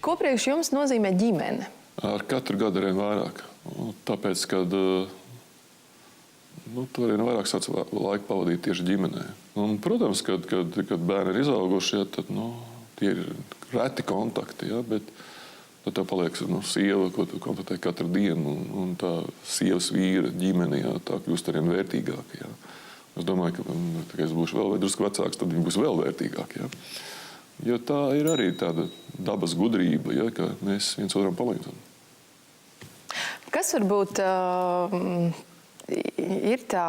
Ko priekš jums nozīmē ģimene? Ar katru gadu arvien vairāk. Tāpēc, kad tu arvien vairāk sāc laiku pavadīt tieši ģimenē. Un, protams, kad bērni ir izauguši, tad tie ir reti kontakti, bet tad tev paliek sieva, ko tu kontaktē katru dienu, un tā sievas vīra ģimene, tā kļūst arvien vērtīgāka. Es domāju, ka, kad es būšu vēl drusku vecāks, tad viņi būs vēl vērtīgāki. Jo tā ir arī tāda dabas gudrība, ka mēs viens otram palīdzam. Kas varbūt ir tā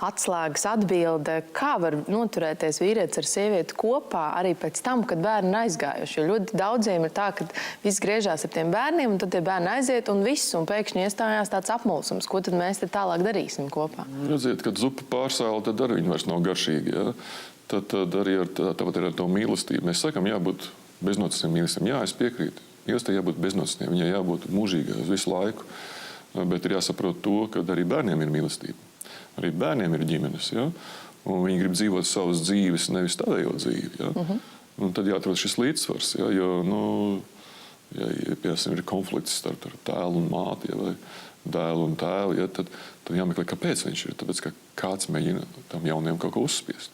atslēgas atbilde, kā var noturēties vīrietis ar sievieti kopā arī pēc tam, kad bērni ir aizgājuši? Jo ļoti daudziem ir tā, ka viss griežās ar tiem bērniem, un tad tie bērni aiziet un viss, un pēkšņi iestājās tāds apmulsums. Ko tad mēs te tālāk darīsim kopā? Redziet, kad zupa pārsāla, tad arī viņi vairs nav garšīgi. Tad arī tāpat ar to mīlestību. Mēs sakam, jābūt beznocīgiem mīlestībiem. Jā, es piekrītu. Mīlestībai jābūt beznocīgiem, viņai jābūt mūžīgai uz visu laiku. Bet ir jāsaprot to, ka arī bērniem ir mīlestība. Arī bērniem ir ģimenes. Un viņi grib dzīvot savas dzīves, nevis tādējo dzīvi. Un tad jāatrod šis līdzsvars. Jo, piemēram, ir konflikts starp tēlu un māti, vai dēlu un tēvu, tad jāmeklē, kāpēc viņš ir. Tāpēc, ka kāds mēģina tam jauniem kaut ko uzspiest.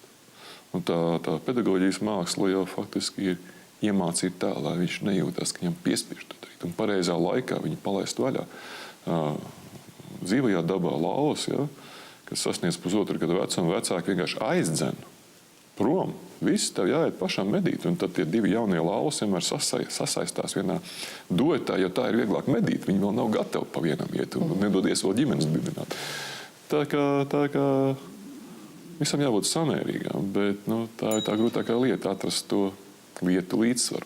Un tā pedagoģijas māksla jau faktiski ir iemācīt tā, lai viņš nejūtās, ka viņam piespiež to darīt. Un pareizā laikā viņu palaist vaļā. Dzīvajā dabā lauvas, kas sasniedz pusotru gadu vecumu, vecāki vienkārši aizdzen prom. Viss tev jāiet pašam medīt. Un tad tie divi jaunie lauvas vienmēr sasaistās vienā duetā, jo tā ir vieglāk medīt. Viņi vēl nav gatavi pa vienam iet un nedodies vēl ģimenes dibināt. Tā kā visam jābūt samērīgām, bet tā ir tā grūtākā lieta, atrast to vietu līdzsvaru.